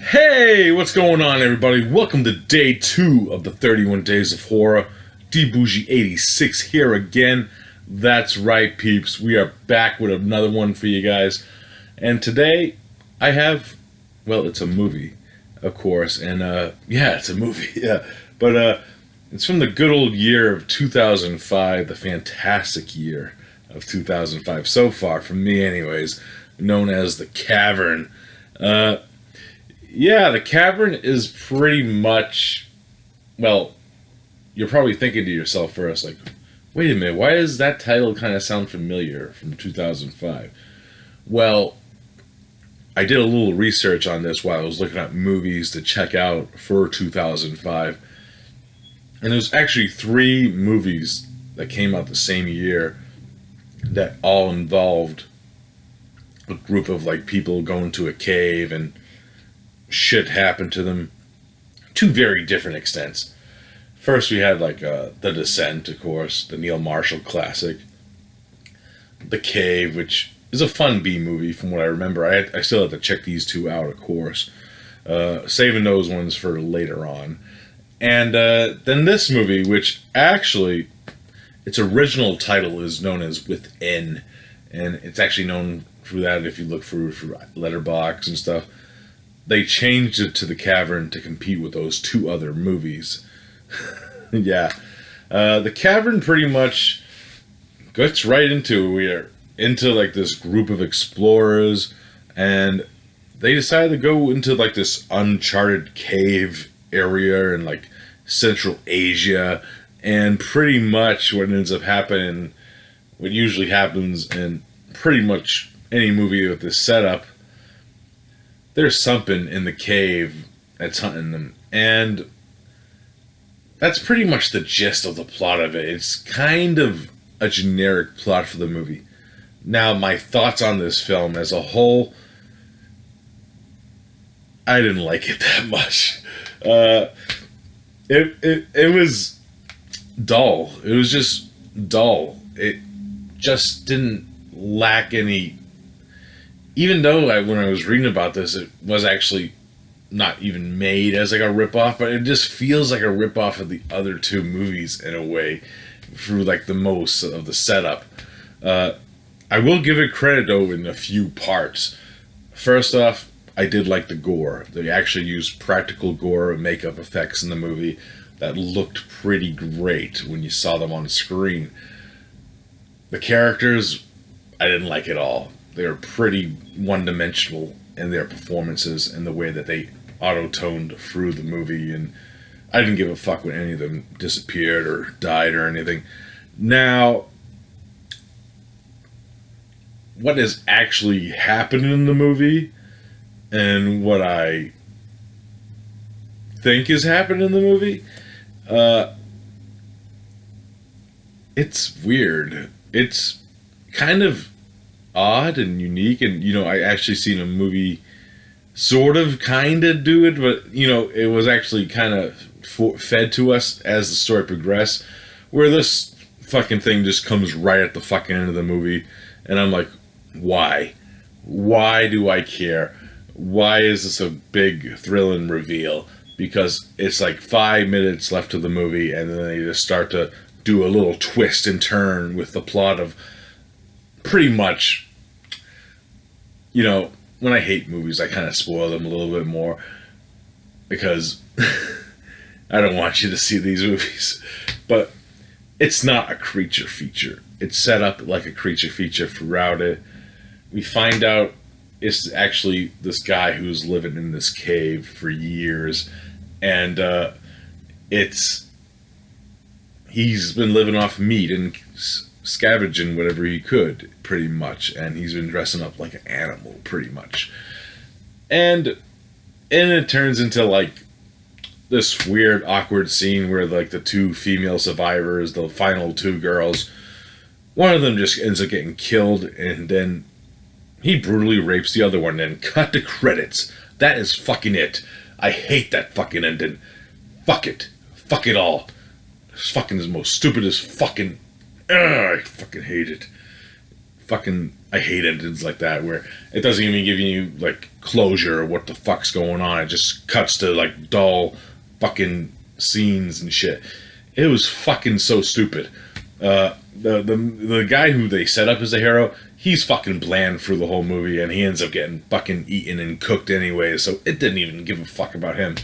Hey, what's going on, everybody? Welcome to day 2 of the 31 Days of Horror. DBougie86 here again. That's right, peeps. We are back with another one for you guys. And today, I have, well, it's a movie, of course. And, yeah, it's a movie. Yeah. But, it's from the good old year of 2005, the fantastic year of 2005. So far, from me anyways, known as the Cavern. Yeah, the Cavern is pretty much, well, you're probably thinking to yourself first, like, wait a minute, why does that title kind of sound familiar from 2005? Well, I did a little research on this while I was looking at movies to check out for 2005. And there's actually 3 movies that came out the same year that all involved a group of, like, people going to a cave and shit happened to them to very different extents. First, we had like The Descent, of course, the Neil Marshall classic. The Cave, which is a fun B movie from what I remember. I still have to check these 2 out, of course. Saving those ones for later on. And then this movie, which actually, its original title is known as Within. And it's actually known for that if you look through Letterboxd and stuff. They changed it to The Cavern to compete with those 2 other movies. Yeah. The Cavern pretty much gets right into it. We are into like this group of explorers, and they decide to go into like this uncharted cave area in like Central Asia, and pretty much what ends up happening, what usually happens in pretty much any movie with this setup, there's something in the cave that's hunting them. And that's pretty much the gist of the plot of it. It's kind of a generic plot for the movie. Now, my thoughts on this film as a whole, I didn't like it that much. It was dull. It was just dull. It just didn't lack any. Even though when I was reading about this, it was actually not even made as like a ripoff, but it just feels like a ripoff of the other 2 movies in a way, through like the most of the setup. I will give it credit though in a few parts. First off, I did like the gore. They actually used practical gore and makeup effects in the movie that looked pretty great when you saw them on screen. The characters, I didn't like at all. They were pretty one-dimensional in their performances and the way that they auto-toned through the movie, and I didn't give a fuck when any of them disappeared or died or anything. Now, what is actually happening in the movie and what I think is happening in the movie, it's weird. It's kind of odd and unique, and I actually seen a movie sort of kind of do it, but it was actually kind of fed to us as the story progressed, where this fucking thing just comes right at the fucking end of the movie, and I'm like, why do I care? Why is this a big thrilling reveal? Because it's like 5 minutes left of the movie, and then they just start to do a little twist and turn with the plot of pretty much, when I hate movies, I kind of spoil them a little bit more because I don't want you to see these movies. But it's not a creature feature. It's set up like a creature feature throughout it. We find out it's actually this guy who's living in this cave for years, and he's been living off meat and scavenging whatever he could, pretty much, and he's been dressing up like an animal, pretty much. And it turns into like this weird, awkward scene where like the 2 female survivors, the final 2 girls, one of them just ends up getting killed, and then he brutally rapes the other one, and cut to credits. That is fucking it. I hate that fucking ending. Fuck it. Fuck it all. It's fucking the most stupidest fucking. I fucking hate it. I hate endings like that where it doesn't even give you like closure or what the fuck's going on. It just cuts to like dull fucking scenes and shit. It was fucking so stupid. The guy who they set up as a hero, he's fucking bland for the whole movie, and he ends up getting fucking eaten and cooked anyway, so it didn't even give a fuck about him.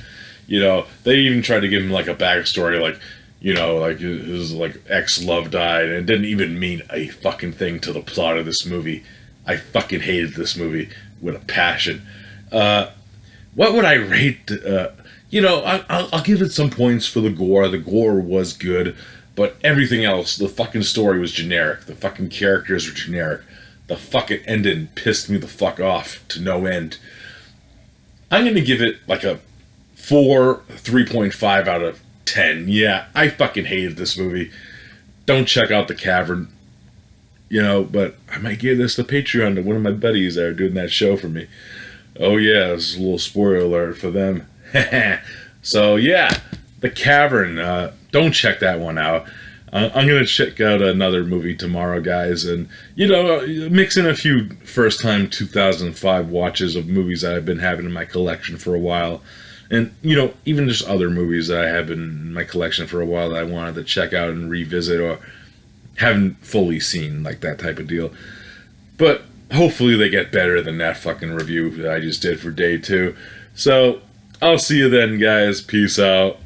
You know, they even tried to give him like a backstory, like, you know, like his like ex-love died, and it didn't even mean a fucking thing to the plot of this movie. I fucking hated this movie with a passion. What would I rate? You know, I'll give it some points for the gore. The gore was good, but everything else, the fucking story was generic. The fucking characters were generic. The fucking ending pissed me the fuck off to no end. I'm gonna give it like a 3.5 out of 10. Yeah, I fucking hated this movie. Don't check out the Cavern. You know, but I might give this to Patreon to one of my buddies that are doing that show for me. Oh yeah, this is a little spoiler alert for them. So yeah, the Cavern. Don't check that one out. I'm gonna check out another movie tomorrow, guys, and you know, mix in a few first-time 2005 watches of movies that I've been having in my collection for a while, and you know, even just other movies that I have in my collection for a while that I wanted to check out and revisit or haven't fully seen, like that type of deal. But hopefully they get better than that fucking review that I just did for day 2. So I'll see you then, guys. Peace out.